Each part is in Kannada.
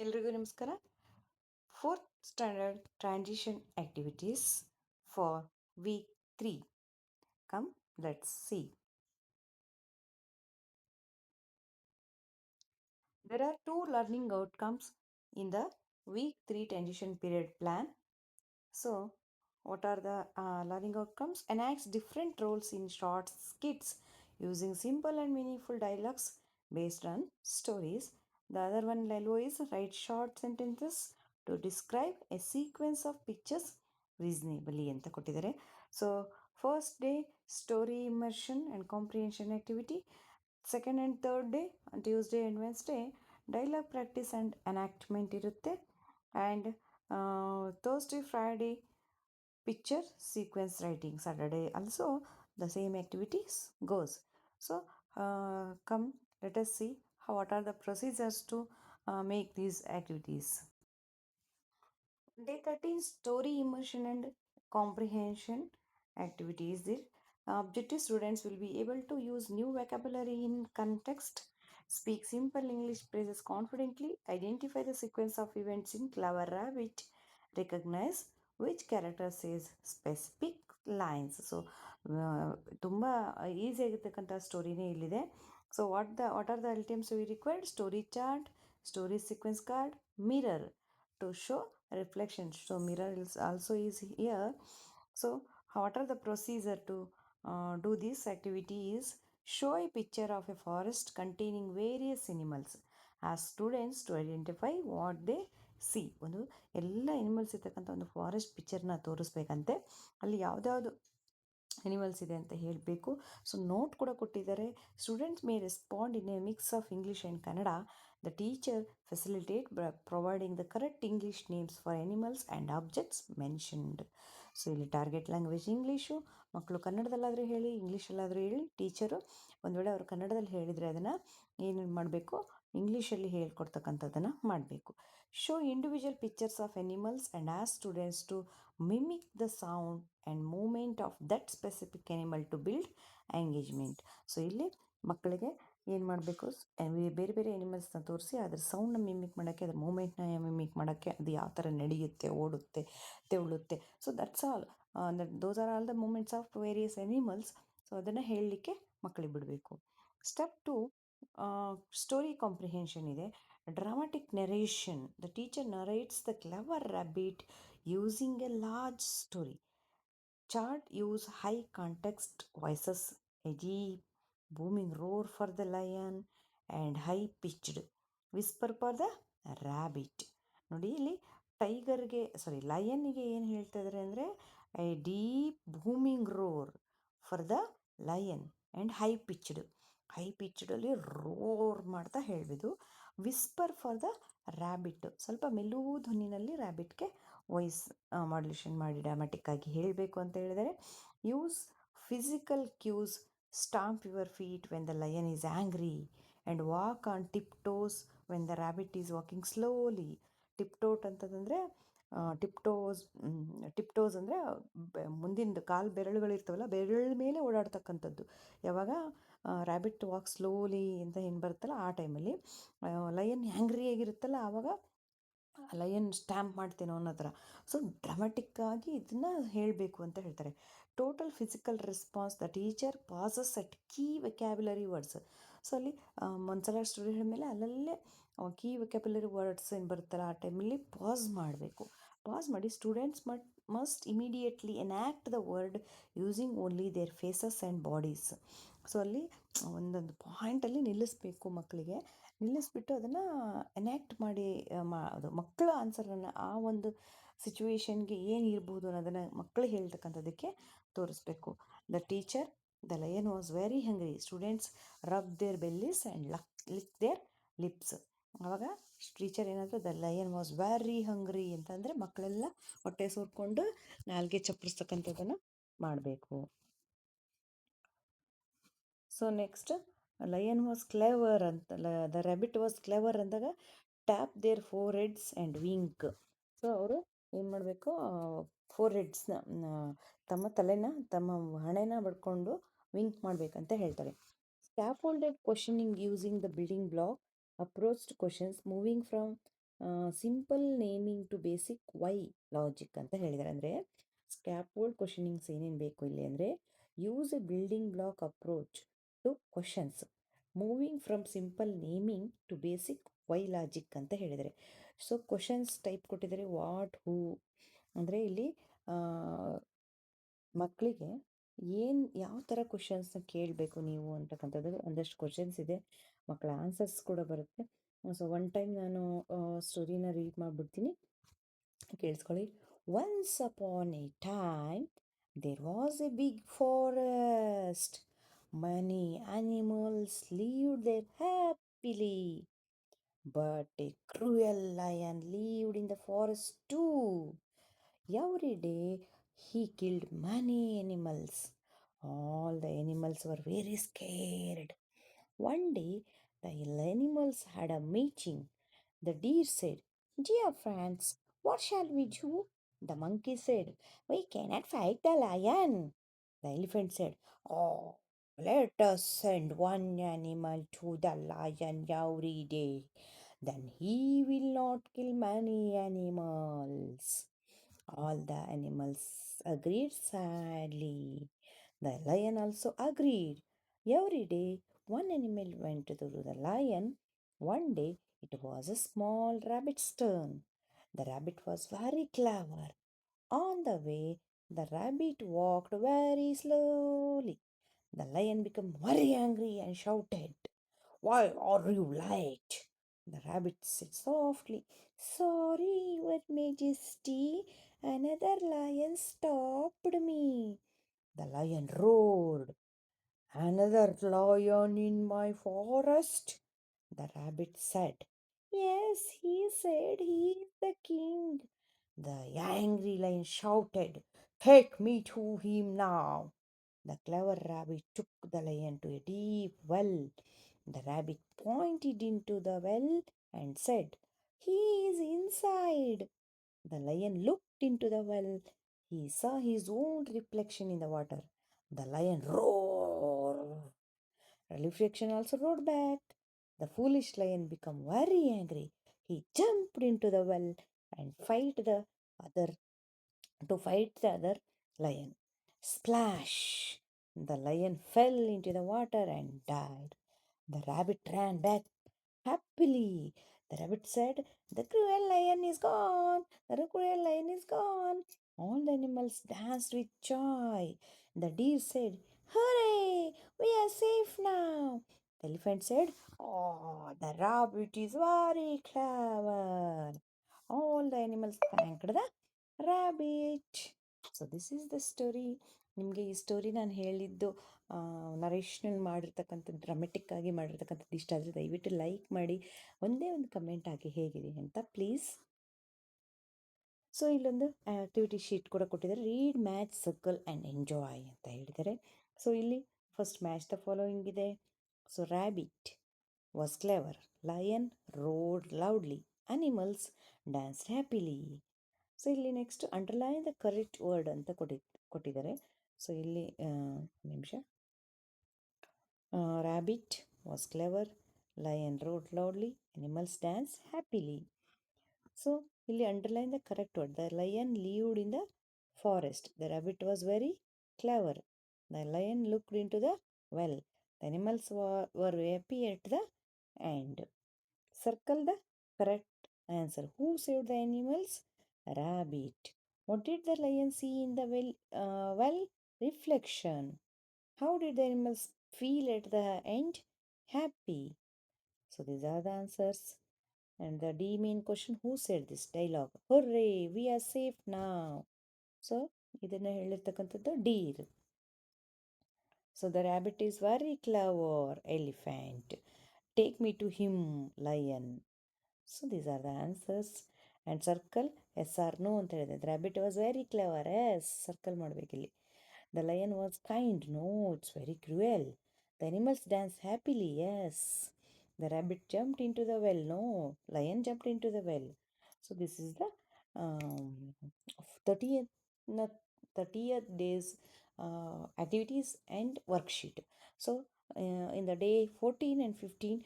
ಎಲ್ರಿಗೂ ನಮಸ್ಕಾರ. Fourth standard transition activities for week 3. Come, let's see. There are two learning outcomes in the week 3 transition period plan. So, what are the learning outcomes? Enacts different roles in short skits using simple and meaningful dialogues based on stories. The other one, LELO, is write short sentences to describe a sequence of pictures reasonably ಅಂತ ಕೊಟ್ಟಿದ್ದಾರೆ. So first day story immersion and comprehension activity. Second and third day Tuesday and Wednesday dialogue practice and enactment ಇರುತ್ತೆ. And Thursday Friday picture sequence writing. Saturday also the same activities goes. So come, let us see what are the procedures to make these activities. Day 13 story immersion and comprehension activities. The objective students will be able to use new vocabulary in context, speak simple English phrases confidently, identify the sequence of events in Clever Rabbit, recognize which character says specific lines. So ತುಂಬ ಈಸಿ ಆಗಿರ್ತಕ್ಕಂಥ ಸ್ಟೋರಿನೇ ಇಲ್ಲಿದೆ. So what are the items we required? Story chart, story sequence card, mirror to show reflection. So mirror is also is here. So what are the procedure to do this activity is show a picture of a forest containing various animals. Ask students to identify what they C. ಒಂದು ಎಲ್ಲ ಎನಿಮಲ್ಸ್ ಇರ್ತಕ್ಕಂಥ ಒಂದು ಫಾರೆಸ್ಟ್ ಪಿಕ್ಚರ್ನ ತೋರಿಸ್ಬೇಕಂತೆ. ಅಲ್ಲಿ ಯಾವುದ್ಯಾವುದು ಎನಿಮಲ್ಸ್ ಇದೆ ಅಂತ ಹೇಳಬೇಕು. ಸೊ ನೋಟ್ ಕೂಡ ಕೊಟ್ಟಿದ್ದಾರೆ. Students May respond in a mix of English and Kannada. The teacher facilitate providing the correct English names for animals and objects mentioned. So ಇಲ್ಲಿ ಟಾರ್ಗೆಟ್ ಲ್ಯಾಂಗ್ವೇಜ್ ಇಂಗ್ಲೀಷು. ಮಕ್ಕಳು ಕನ್ನಡದಲ್ಲಾದರೂ ಹೇಳಿ, ಇಂಗ್ಲೀಷಲ್ಲಾದರೂ ಹೇಳಿ. ಟೀಚರು ಒಂದು ವೇಳೆ ಅವರು ಕನ್ನಡದಲ್ಲಿ ಹೇಳಿದರೆ ಅದನ್ನು ಏನೇನು ಮಾಡಬೇಕು, ಇಂಗ್ಲೀಷಲ್ಲಿ ಹೇಳ್ಕೊಡ್ತಕ್ಕಂಥದ್ದನ್ನು ಮಾಡಬೇಕು. Show individual pictures of animals and ask students to mimic the sound and movement of that specific animal to build engagement. So ಇಲ್ಲಿ ಮಕ್ಕಳಿಗೆ ಏನು ಮಾಡಬೇಕು, ಬೇರೆ ಬೇರೆ ಎನಿಮಲ್ಸ್ನ ತೋರಿಸಿ ಅದ್ರ ಸೌಂಡ್ನ ಮಿಮಿಕ್ ಮಾಡೋಕ್ಕೆ, ಅದ್ರ ಮೂಮೆಂಟ್ನ ಮಿಮಿಕ್ ಮಾಡೋಕ್ಕೆ, ಅದು ಯಾವ ಥರ ನಡೆಯುತ್ತೆ, ಓಡುತ್ತೆ, ತೆವಳುತ್ತೆ. So that's all, those are all the movements of various animals. So ಅದನ್ನು ಹೇಳಲಿಕ್ಕೆ ಮಕ್ಕಳಿಗೆ ಬಿಡಬೇಕು. ಸ್ಟೆಪ್ 2 ಸ್ಟೋರಿ ಕಾಂಪ್ರಿಹೆನ್ಷನ್ ಇದೆ. Dramatic narration. The teacher narrates the clever rabbit using a large story. Chart use high context voices, a deep booming roar for the lion and high pitched whisper for the rabbit. ನೋಡಿ ಇಲ್ಲಿ ಲಯನ್ನಿಗೆ ಏನು ಹೇಳ್ತಾ ಇದ್ದಾರೆ ಅಂದರೆ a deep booming roar for the lion and high ಪಿಚ್ಡಲ್ಲಿ ರೋರ್ ಮಾಡ್ತಾ ಹೇಳಬೇಕು. ವಿಸ್ಪರ್ ಫಾರ್ ದ ರ್ಯಾಬಿಟ್, ಸ್ವಲ್ಪ ಮೆಲೂ ಧ್ವನಿನಲ್ಲಿ ರ್ಯಾಬಿಟ್ಗೆ ವಾಯ್ಸ್ ಮಾಡ್ಯುಲೇಷನ್ ಮಾಡಿ ಡ್ರಾಮ್ಯಾಟಿಕ್ ಆಗಿ ಹೇಳಬೇಕು ಅಂತ ಹೇಳಿದರೆ. Use physical cues, stamp your feet when the lion is angry and walk on tip toes when the rabbit is walking slowly. Tiptoed ಅಂತಂದರೆ ಟಿಪ್ಟೋಸ್ ಅಂದರೆ ಮುಂದಿನ ಕಾಲು ಬೆರಳುಗಳಿರ್ತವಲ್ಲ, ಬೆರಳ ಮೇಲೆ ಓಡಾಡ್ತಕ್ಕಂಥದ್ದು. ಯಾವಾಗ ರ್ಯಾಬಿಟ್ ವಾಕ್ ಸ್ಲೋಲಿ ಅಂತ ಏನು ಬರುತ್ತಲ್ಲ ಆ ಟೈಮಲ್ಲಿ. ಲಯನ್ ಆ್ಯಂಗ್ರಿ ಆಗಿರುತ್ತಲ್ಲ ಆವಾಗ ಲಯನ್ ಸ್ಟ್ಯಾಂಪ್ ಮಾಡ್ತೇನೋ ಅನ್ನೋ ಥರ. ಸೊ ಡ್ರಾಮ್ಯಾಟಿಕ್ಕಾಗಿ ಇದನ್ನು ಹೇಳಬೇಕು ಅಂತ ಹೇಳ್ತಾರೆ. Total physical response, the teacher passes at key vocabulary words. So ಅಲ್ಲಿ ಒಂದ್ಸಲ ಸ್ಟೋರಿ ಹೇಳಿದ್ಮೇಲೆ ಅಲ್ಲಲ್ಲೇ ಕೀ ವೆಕ್ಯಾಬ್ಯುಲರಿ ವರ್ಡ್ಸ್ ಏನು ಬರುತ್ತಲ್ಲ ಆ ಟೈಮಲ್ಲಿ ಪಾಸ್ ಮಾಡಬೇಕು. ಪಾಸ್ ಮಾಡಿ students must immediately enact the word using only their faces and bodies. So ಅಲ್ಲಿ ಒಂದೊಂದು ಪಾಯಿಂಟಲ್ಲಿ ನಿಲ್ಲಿಸಬೇಕು, ಮಕ್ಕಳಿಗೆ ನಿಲ್ಲಿಸ್ಬಿಟ್ಟು ಅದನ್ನು ಎನ್ಯಾಕ್ಟ್ ಮಾಡಿ ಅದು ಮಕ್ಕಳ ಆನ್ಸರನ್ನು ಆ ಒಂದು ಸಿಚುವೇಶನ್ಗೆ ಏನು ಇರ್ಬೋದು ಅನ್ನೋದನ್ನು ಮಕ್ಕಳು ಹೇಳ್ತಕ್ಕಂಥದ್ದಕ್ಕೆ ತೋರಿಸ್ಬೇಕು. The teacher, the lion was very hungry, students rub their bellies and lick their lips. ಆವಾಗ ಟೀಚರ್ ಏನಾದರೂ the lion was very hungry ಅಂತಂದರೆ ಮಕ್ಕಳೆಲ್ಲ ಹೊಟ್ಟೆ ಸೋರ್ಕೊಂಡು ನಾಲ್ಗೆ ಚಪ್ಪರಿಸ್ತಕ್ಕಂಥದ್ದನ್ನು ಮಾಡಬೇಕು. So next lion was clever ಅಂತ, ದ ರ್ಯಾಬಿಟ್ ವಾಸ್ ಕ್ಲೆವರ್ ಅಂದಾಗ tap their foreheads and wink. So ಅವರು ಏನು ಮಾಡಬೇಕು, ಫೋರ್ ಹೆಡ್ಸ್ನ ತಮ್ಮ ಹಣೆನ ಬಡ್ಕೊಂಡು ವಿಂಕ್ ಮಾಡಬೇಕಂತ ಹೇಳ್ತಾರೆ. Scaffolded questioning using the building block approach to questions moving from simple naming to basic why logic ಅಂತ ಹೇಳಿದ್ದಾರೆ. ಅಂದರೆ ಸ್ಕ್ಯಾಪೋಲ್ಡ್ ಕ್ವಶನಿಂಗ್ಸ್ ಏನೇನು ಬೇಕು ಇಲ್ಲಿ ಅಂದರೆ use a building block approach to questions moving from simple naming to basic why logic ಅಂತ ಹೇಳಿದ್ದಾರೆ. ಸೊ ಕ್ವಶನ್ಸ್ ಟೈಪ್ ಕೊಟ್ಟಿದ್ದಾರೆ ವಾಟ್ ಹೂ ಅಂದರೆ ಇಲ್ಲಿ ಮಕ್ಕಳಿಗೆ ಯಾವ ಥರ ಕ್ವಶನ್ಸ್ನ ಕೇಳಬೇಕು ನೀವು ಅಂತಕ್ಕಂಥದ್ದು ಒಂದಷ್ಟು ಕ್ವಶನ್ಸ್ ಇದೆ. ಮಕ್ಕಳ ಆನ್ಸರ್ಸ್ ಕೂಡ ಬರುತ್ತೆ. ಸೊ ಒನ್ ಟೈಮ್ ನಾನು ಸ್ಟೋರಿನ ರೀಡ್ ಮಾಡಿಬಿಡ್ತೀನಿ, ಕೇಳಿಸ್ಕೊಳ್ಳಿ. Once upon a time there was a big forest. Many animals lived there happily. But a cruel lion lived in the forest too. Every day he killed many animals. All the animals were very scared. One day the animals had a meeting. The deer said, "Dear friends, what shall we do?" The monkey said, "We cannot fight the lion." The elephant said, "Oh, let us send one animal to the lion every day. Then he will not kill many animals." All the animals agreed sadly. The lion also agreed. Every day, one animal went to the lion. One day, it was a small rabbit's turn. The rabbit was very clever. On the way, the rabbit walked very slowly. The lion became very angry and shouted, "Why are you late?" The rabbit said softly, "Sorry, Your Majesty, another lion stopped me." The lion roared, "Another lion in my forest?" The rabbit said, "Yes, he said he is the king." The angry lion shouted, "Take me to him now." The clever rabbit took the lion to a deep well. The rabbit pointed into the well and said, "He is inside." The lion looked into the well. He saw his own reflection in the water. The lion roared. The reflection also roared back. The foolish lion became very angry. He jumped into the well and other fight the other lion. Splash! The lion fell into the water and died. The rabbit ran back happily. The rabbit said, "The cruel lion is gone. The cruel lion is gone." All the animals danced with joy. The deer said, "Hooray! We are safe now." The elephant said, "Oh, the rabbit is very clever." All the animals thanked the rabbit. So this is the story. ನಿಮಗೆ ಈ ಸ್ಟೋರಿ ನಾನು ಹೇಳಿದ್ದು ನರೇಷನ್ ಮಾಡಿರ್ತಕ್ಕಂಥದ್ದು ಡ್ರಾಮೆಟಿಕ್ ಆಗಿ ಮಾಡಿರ್ತಕ್ಕಂಥದ್ದು ಇಷ್ಟ ಆದರೆ ದಯವಿಟ್ಟು ಲೈಕ್ ಮಾಡಿ, ಒಂದೇ ಒಂದು ಕಮೆಂಟ್ ಹಾಕಿ ಹೇಗಿದೆ ಅಂತ ಪ್ಲೀಸ್. ಸೊ ಇಲ್ಲೊಂದು ಆ್ಯಕ್ಟಿವಿಟಿ ಶೀಟ್ ಕೂಡ ಕೊಟ್ಟಿದ್ದಾರೆ. Read, match, circle and enjoy ಅಂತ ಹೇಳಿದ್ದಾರೆ. ಸೊ ಇಲ್ಲಿ ಫಸ್ಟ್ ಮ್ಯಾಚ್ ದ ಫಾಲೋಯಿಂಗ್ ಇದೆ. So rabbit was clever, lion roared loudly, animals danced happily. So ಇಲ್ಲಿ next underline the correct word ಅಂತ ಕೊಟ್ಟಿದ್ದಾರೆ. ಸೊ ಇಲ್ಲಿ ನಿಮಿಷ. Rabbit was clever, lion roared loudly, animals dance happily. So ಇಲ್ಲಿ underline the correct word. The lion lived in the forest. The rabbit was very clever. The lion looked into the well. The animals were happy at the end. Circle the correct answer. Who saved the animals? Rabbit. What did the lion see in the well? Reflection. How did the animals feel at the end? Happy. So these are the answers. And the D main question, who said this dialogue? Hooray, we are safe now. So ಇದನ್ನು ಹೇಳಿರ್ತಕ್ಕಂಥದ್ದು Deere. So the rabbit is very clever. Elephant. Take me to him. Lion. So these are the answers. And circle yes or no ಅಂತ ಹೇಳಿದೆ. The rabbit was very clever. Yes, circle ಮಾಡಬೇಕಿಲ್ಲಿ. The lion was kind. No, it's very cruel. The animals danced happily. Yes. The rabbit jumped into the well. No, lion jumped into the well. So this is the um, 30th, no, 30th days activities and worksheet. So in the day 14 and 15,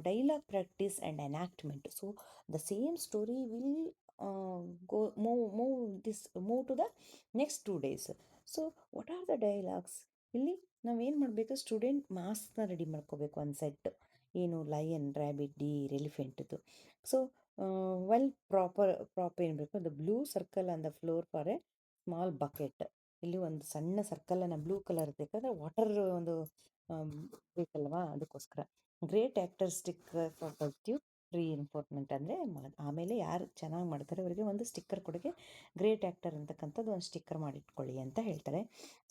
dialogue practice and enactment. So the same story will move to the next 2 days. So what are the dialogues? ಇಲ್ಲಿ ನಾವೇನು ಮಾಡಬೇಕು, ಸ್ಟೂಡೆಂಟ್ ಮಾಸ್ಕ್ನ ರೆಡಿ ಮಾಡ್ಕೋಬೇಕು ಒಂದು ಸೆಟ್. ಏನು ಲಯನ್, ರ್ಯಾಬಿಟ್, ಡೀರ್, ಎಲಿಫೆಂಟ್ದು. ಸೊ ಪ್ರಾಪ್ ಏನು ಬೇಕು, the blue circle on the floor for a small bucket. ಇಲ್ಲಿ ಒಂದು ಸಣ್ಣ ಸರ್ಕಲನ್ನು ಬ್ಲೂ ಕಲರ್ ಬೇಕಾದ್ರೆ ವಾಟರ್ ಒಂದು ಬೇಕಲ್ವಾ, ಅದಕ್ಕೋಸ್ಕರ. Great actor sticker for positive reinforcement ಅಂದರೆ ಆಮೇಲೆ ಯಾರು ಚೆನ್ನಾಗಿ ಮಾಡ್ತಾರೆ ಅವರಿಗೆ ಒಂದು ಸ್ಟಿಕ್ಕರ್ ಕೊಡೋಕ್ಕೆ ಗ್ರೇಟ್ ಆ್ಯಕ್ಟರ್ ಅಂತಕ್ಕಂಥದ್ದು ಒಂದು ಸ್ಟಿಕ್ಕರ್ ಮಾಡಿಟ್ಕೊಳ್ಳಿ ಅಂತ ಹೇಳ್ತಾರೆ.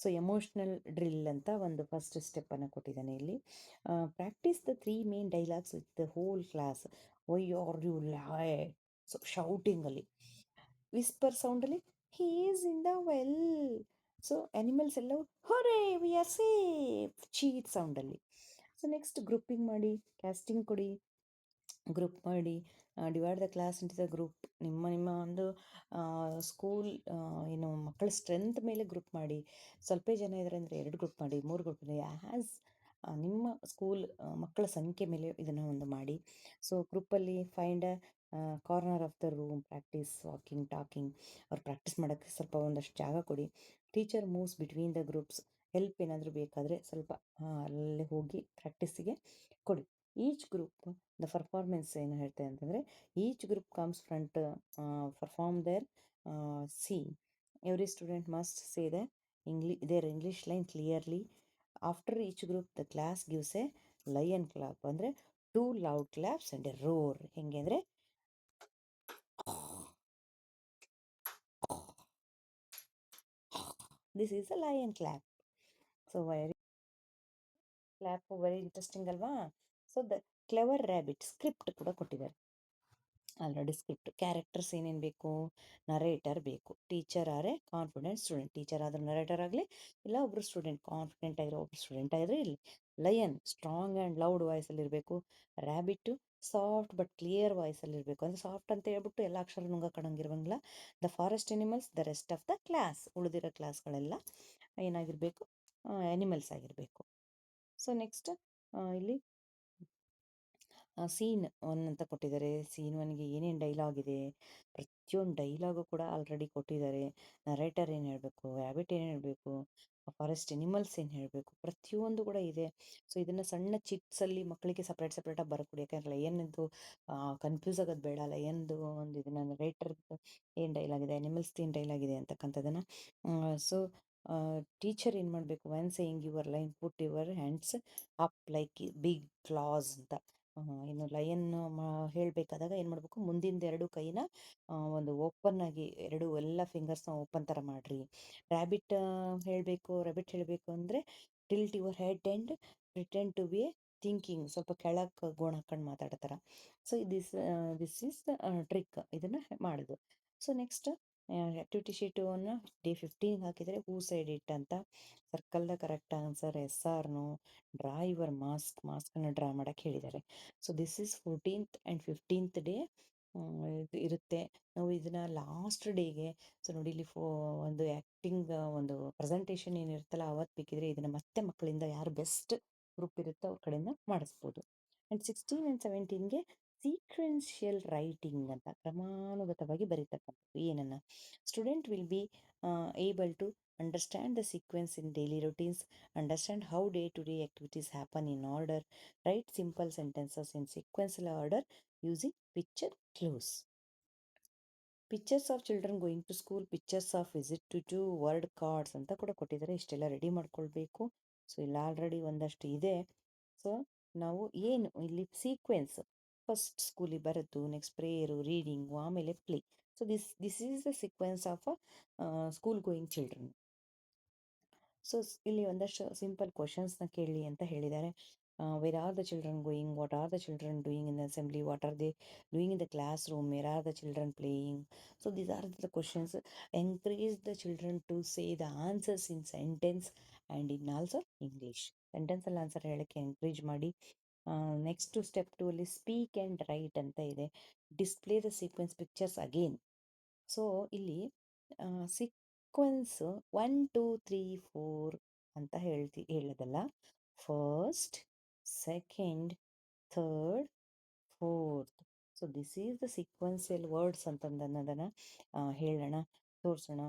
ಸೊ ಎಮೋಷ್ನಲ್ ಡ್ರಿಲ್ ಅಂತ ಒಂದು ಫಸ್ಟ್ ಸ್ಟೆಪ್ಪನ್ನು ಕೊಟ್ಟಿದ್ದಾನೆ ಇಲ್ಲಿ. Practice the 3 main dialogues with the whole class. Why are you lie, so ಶೌಟಿಂಗಲ್ಲಿ. ವಿಸ್ಪರ್ ಸೌಂಡಲ್ಲಿ he is in the well. So animals ಎಲ್ಲವೂ ಹೊರೇ ವಿ ಆರ್ ಸೇಫ್, ಚೀಟ್ ಸೌಂಡಲ್ಲಿ. ಸೊ ನೆಕ್ಸ್ಟ್ ಗ್ರೂಪಿಂಗ್ ಮಾಡಿ, ಕ್ಯಾಸ್ಟಿಂಗ್ ಕೊಡಿ, ಗ್ರೂಪ್ ಮಾಡಿ, divide the class into the group. ನಿಮ್ಮ ಒಂದು ಸ್ಕೂಲ್ ಏನು ಮಕ್ಕಳ ಸ್ಟ್ರೆಂತ್ ಮೇಲೆ ಗ್ರೂಪ್ ಮಾಡಿ. ಸ್ವಲ್ಪ ಜನ ಇದ್ದಾರೆ ಅಂದರೆ 2 ಗ್ರೂಪ್ ಮಾಡಿ, 3 ಗ್ರೂಪ್ ಮಾಡಿ, ಆ್ಯಸ್ ನಿಮ್ಮ ಸ್ಕೂಲ್ ಮಕ್ಕಳ ಸಂಖ್ಯೆ ಮೇಲೆ ಇದನ್ನು ಒಂದು ಮಾಡಿ. ಸೊ ಗ್ರೂಪಲ್ಲಿ find corner of the room, practice walking, talking. ಅವ್ರು ಪ್ರಾಕ್ಟೀಸ್ ಮಾಡೋಕ್ಕೆ ಸ್ವಲ್ಪ ಒಂದಷ್ಟು ಜಾಗ ಕೊಡಿ. Teacher moves between the groups. Help ಏನಾದರೂ ಬೇಕಾದರೆ ಸ್ವಲ್ಪ ಅಲ್ಲೇ ಹೋಗಿ ಪ್ರಾಕ್ಟೀಸಿಗೆ ಕೊಡಿ. ಈಚ್ ಗ್ರೂಪ್ ದ ಪರ್ಫಾರ್ಮೆನ್ಸ್ ಏನು ಹೇಳ್ತೇವೆ ಅಂತಂದರೆ, each group comes front, perform their scene. Every student must say their English line clearly. After each group the class gives a lion clap, ಅಂದರೆ 2 loud claps and a roar. ಹೆಂಗೆ ಅಂದರೆ this is a lion clap. So very interesting ಅಲ್ವಾ? So the clever rabbit script ಕೂಡ ಕೊಟ್ಟಿದ್ದಾರೆ ಆಲ್ರೆಡಿ. ಸ್ಕ್ರಿಪ್ಟ್ ಕ್ಯಾರೆಕ್ಟರ್ಸ್ ಏನೇನು ಬೇಕು, ನರೇಟರ್ ಬೇಕು, teacher or a confident student, teacher ಆದರೂ ನರೇಟರ್ ಆಗಲಿ, ಇಲ್ಲ ಒಬ್ಬರು ಸ್ಟೂಡೆಂಟ್ ಕಾನ್ಫಿಡೆಂಟ್ ಆಗಿರೋ ಒಬ್ಬರು ಸ್ಟೂಡೆಂಟ್ ಆಗಿದ್ರೆ ಇಲ್ಲಿ. ಲಯನ್ ಸ್ಟ್ರಾಂಗ್ ಆ್ಯಂಡ್ ಲೌಡ್ ವಾಯ್ಸಲ್ಲಿ ಇರಬೇಕು. ರ್ಯಾಬಿಟ್ಟು ಸಾಫ್ಟ್ ಬಟ್ ಕ್ಲಿಯರ್ ವಾಯ್ಸಲ್ಲಿ ಇರಬೇಕು. ಅಂದರೆ ಸಾಫ್ಟ್ ಅಂತ ಹೇಳ್ಬಿಟ್ಟು ಎಲ್ಲ ಅಕ್ಷರ ನುಂಗಕ್ಕಣಂಗಿರುವಂಗಿಲ್ಲ. The forest animals the rest of the class, ಉಳಿದಿರೋ ಕ್ಲಾಸ್ಗಳೆಲ್ಲ ಏನಾಗಿರಬೇಕು, ಎನಿಮಲ್ಸ್ ಆಗಿರಬೇಕು. ಸೊ ನೆಕ್ಸ್ಟ್ ಇಲ್ಲಿ ಸೀನ್ 1 ಅಂತ ಕೊಟ್ಟಿದ್ದಾರೆ. ಸೀನ್ 1ಗೆ ಏನೇನು ಡೈಲಾಗ್ ಇದೆ, ಪ್ರತಿಯೊಂದು ಡೈಲಾಗು ಕೂಡ ಆಲ್ರೆಡಿ ಕೊಟ್ಟಿದ್ದಾರೆ. ನರೇಟರ್ ಏನು ಹೇಳಬೇಕು, ರ್ಯಾಬಿಟ್ ಏನು ಹೇಳಬೇಕು, ಫಾರೆಸ್ಟ್ ಎನಿಮಲ್ಸ್ ಏನು ಹೇಳಬೇಕು, ಪ್ರತಿಯೊಂದು ಕೂಡ ಇದೆ. ಸೊ ಇದನ್ನು ಸಣ್ಣ ಚಿಟ್ಸಲ್ಲಿ ಮಕ್ಕಳಿಗೆ ಸಪ್ರೇಟಾಗಿ ಬರ್ಕೊಡಿ. ಯಾಕಂದರೆ ಲಯನ್ದು ಕನ್ಫ್ಯೂಸ್ ಆಗೋದು ಬೇಡ. ಲಯನ್ದು ಒಂದು ಇದನ್ನು ನರೇಟರ್ದು ಏನು ಡೈಲಾಗ್ ಇದೆ, ಎನಿಮಲ್ಸ್ದು ಏನು ಡೈಲಾಗ್ ಇದೆ ಅಂತಕ್ಕಂಥದ್ದನ್ನು. ಸೊ ಟೀಚರ್ ಏನು ಮಾಡಬೇಕು, one saying your lion put your hands up like big claws ಅಂತ. ಇನ್ನು ಲಯನ್ ಹೇಳಬೇಕಾದಾಗ ಏನು ಮಾಡಬೇಕು, ಮುಂದಿಂದ 2 ಕೈನ ಒಂದು ಓಪನ್ ಆಗಿ ಎಲ್ಲ ಫಿಂಗರ್ಸ್ನ ಓಪನ್ ಥರ ಮಾಡಿರಿ. ರ್ಯಾಬಿಟ್ ಹೇಳಬೇಕು ಅಂದರೆ tilt your head and pretend to be a thinking, ಸ್ವಲ್ಪ ಕೆಳಕ್ಕೆ ಗೋಣ ಹಾಕೊಂಡು ಮಾತಾಡೋ ಥರ. So this is the trick, ಇದನ್ನು ಮಾಡೋದು. ಸೊ ನೆಕ್ಸ್ಟ್ ಆ್ಯಕ್ಟಿವಿಟಿ ಶೀಟನ್ನು ಡೇ 15 ಹಾಕಿದರೆ ಹೂ ಸೈಡ್ ಇಟ್ ಅಂತ. Circle the correct answer, yes or no, draw your ಮಾಸ್ಕನ್ನು ಡ್ರಾ ಮಾಡೋಕ್ಕೆ ಹೇಳಿದ್ದಾರೆ. So this is 14th and 15th day ಇದು ಇರುತ್ತೆ. ನಾವು ಇದನ್ನು ಲಾಸ್ಟ್ ಡೇಗೆ, ಸೊ ನೋಡಿ ಇಲ್ಲಿ ಒಂದು ಆ್ಯಕ್ಟಿಂಗ್ ಒಂದು ಪ್ರೆಸೆಂಟೇಷನ್ ಏನಿರುತ್ತಲ್ಲ ಅವತ್ತು ಬೇಕಿದ್ರೆ ಇದನ್ನು ಮತ್ತೆ ಮಕ್ಕಳಿಂದ ಯಾರು ಬೆಸ್ಟ್ ಗ್ರೂಪ್ ಇರುತ್ತೋ ಅವ್ರ ಕಡೆಯಿಂದ ಮಾಡಿಸ್ಬೋದು. ಆ್ಯಂಡ್ 16 ಆ್ಯಂಡ್ 17ಗೆ ಸೀಕ್ವೆನ್ಷಿಯಲ್ ರೈಟಿಂಗ್ ಅಂತ, ಕ್ರಮಾನುಗತವಾಗಿ ಬರೀತಕ್ಕಂಥದ್ದು. ಏನನ್ನು student will be able to understand the sequence in daily routines, understand how day-to-day activities happen in order, write simple sentences in sequential order using picture clues. Pictures of children going to school, pictures of visit to word cards ಅಂತ ಕೂಡ ಕೊಟ್ಟಿದ್ದಾರೆ. ಇಷ್ಟೆಲ್ಲ ರೆಡಿ ಮಾಡ್ಕೊಳ್ಬೇಕು. ಸೊ ಇಲ್ಲಿ ಆಲ್ರೆಡಿ ಒಂದಷ್ಟು ಇದೆ. ಸೊ ನಾವು ಏನು ಇಲ್ಲಿ ಸೀಕ್ವೆನ್ಸ್, ಫಸ್ಟ್ ಸ್ಕೂಲಿಗೆ ಬರೋದು, ನೆಕ್ಸ್ಟ್ ಪ್ರೇಯರು, ರೀಡಿಂಗು, ಆಮೇಲೆ play. So this is the sequence of school going children. So ಇಲ್ಲಿ ಒಂದಷ್ಟು ಸಿಂಪಲ್ ಕ್ವಶನ್ಸ್ನ ಕೇಳಿ ಅಂತ ಹೇಳಿದ್ದಾರೆ. Where are the children going, what are the children doing in the assembly, what are they doing in the classroom, where are the children playing. So these are the questions. Encourage the children to say the answers in sentence and in also English. ಸೆಂಟೆನ್ಸಲ್ಲಿ answer ಹೇಳೋಕ್ಕೆ ಎಂಕರೇಜ್ ಮಾಡಿ. ನೆಕ್ಸ್ಟ್ ಸ್ಟೆಪ್ 2 ಅಲ್ಲಿ ಸ್ಪೀಕ್ ಆ್ಯಂಡ್ ರೈಟ್ ಅಂತ ಇದೆ. Display the sequence pictures again. So ಇಲ್ಲಿ ಸೀಕ್ವೆನ್ಸ್ 1 2 3 4 ಅಂತ ಹೇಳೋದಲ್ಲ, first, second, third, fourth. So this is the sequential words ಅಂತಂದನ್ನೋದನ್ನು ಹೇಳೋಣ, ತೋರಿಸೋಣ.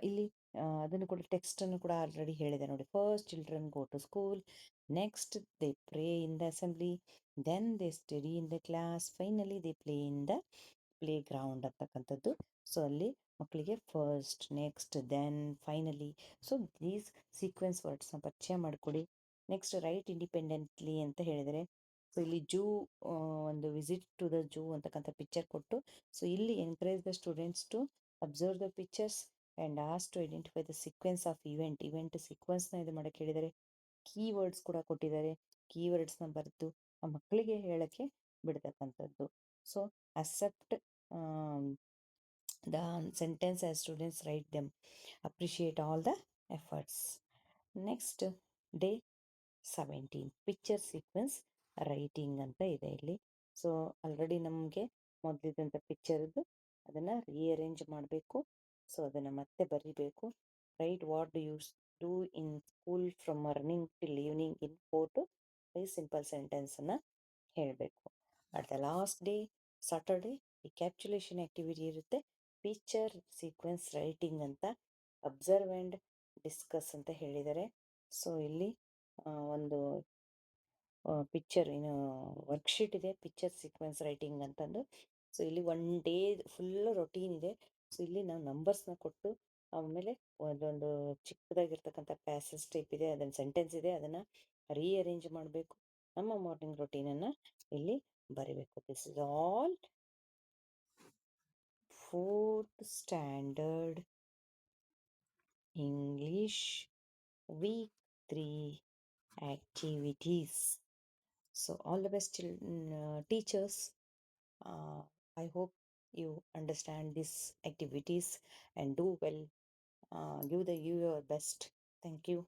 ಇಲ್ಲಿ ಅದನ್ನು ಕೂಡ ಟೆಕ್ಸ್ಟನ್ನು ಕೂಡ ಆಲ್ರೆಡಿ ಹೇಳಿದೆ ನೋಡಿ. First children go to school, next they pray in the assembly, then they study in the class, finally they play in the playground ಅಂತಕ್ಕಂಥದ್ದು. ಸೊ ಅಲ್ಲಿ ಮಕ್ಕಳಿಗೆ first, next, then, finally, so these sequence ವರ್ಡ್ಸ್ನ ಪರಿಚಯ ಮಾಡಿಕೊಡಿ. ನೆಕ್ಸ್ಟ್ ರೈಟ್ ಇಂಡಿಪೆಂಡೆಂಟ್ಲಿ ಅಂತ ಹೇಳಿದರೆ, ಸೊ ಇಲ್ಲಿ ಜೂ, ಒಂದು ವಿಸಿಟ್ ಟು ದ ಜೂ ಅಂತಕ್ಕಂಥ ಪಿಕ್ಚರ್ ಕೊಟ್ಟು, ಸೊ ಇಲ್ಲಿ encourage the students to observe the pictures and as to identify the sequence of event ಸೀಕ್ವೆನ್ಸ್ನ ಇದು ಮಾಡೋಕ್ಕೆ ಹೇಳಿದ್ದಾರೆ. ಕೀವರ್ಡ್ಸ್ ಕೂಡ ಕೊಟ್ಟಿದ್ದಾರೆ. ಕೀವರ್ಡ್ಸ್ನ ಬರೆದು ಆ ಮಕ್ಕಳಿಗೆ ಹೇಳೋಕ್ಕೆ ಬಿಡ್ತಕ್ಕಂಥದ್ದು. So accept the sentence as students write them, appreciate all the efforts. Next, day 17 picture sequence writing ಅಂತ ಇದೆ ಇಲ್ಲಿ. ಸೊ ಆಲ್ರೆಡಿ ನಮಗೆ ಮೊದಲಿದ್ದಂಥ ಪಿಕ್ಚರ್ದು ಅದನ್ನು ರೀಅರೇಂಜ್ ಮಾಡಬೇಕು. ಸೊ ಅದನ್ನು ಮತ್ತೆ ಬರಿಬೇಕು. Write what do you do in school from morning till evening in 4 to 5 simple ಸೆಂಟೆನ್ಸನ್ನು ಹೇಳಬೇಕು. At the last day Saturday recapitulation activity ಇರುತ್ತೆ. ಪಿಕ್ಚರ್ ಸೀಕ್ವೆನ್ಸ್ ರೈಟಿಂಗ್ ಅಂತ ಅಬ್ಸರ್ವ್ ಆ್ಯಂಡ್ ಡಿಸ್ಕಸ್ ಅಂತ ಹೇಳಿದ್ದಾರೆ. ಸೊ ಇಲ್ಲಿ ಒಂದು ಪಿಕ್ಚರ್ ಏನು ವರ್ಕ್ಶೀಟ್ ಇದೆ, ಪಿಕ್ಚರ್ ಸೀಕ್ವೆನ್ಸ್ ರೈಟಿಂಗ್ ಅಂತಂದು. ಸೊ ಇಲ್ಲಿ ಒನ್ ಡೇ ಫುಲ್ಲು ರೊಟೀನ್ ಇದೆ. ಸೊ ಇಲ್ಲಿ ನಾವು ನಂಬರ್ಸ್ನ ಕೊಟ್ಟು ಆಮೇಲೆ ಒಂದೊಂದು ಚಿಕ್ಕದಾಗಿರ್ತಕ್ಕಂಥ ಪ್ಯಾಸೇಜ್ ಟೈಪ್ ಇದೆ, ಅದನ್ನು ಸೆಂಟೆನ್ಸ್ ಇದೆ, ಅದನ್ನು ರೀಅರೇಂಜ್ ಮಾಡಬೇಕು. ನಮ್ಮ ಮಾರ್ನಿಂಗ್ ರೊಟೀನನ್ನು ಇಲ್ಲಿ ಬರೀಬೇಕು. This is all 4th standard English week 3 activities. So all the best teachers. I hope you understand these activities and do well. Give your best. Thank you.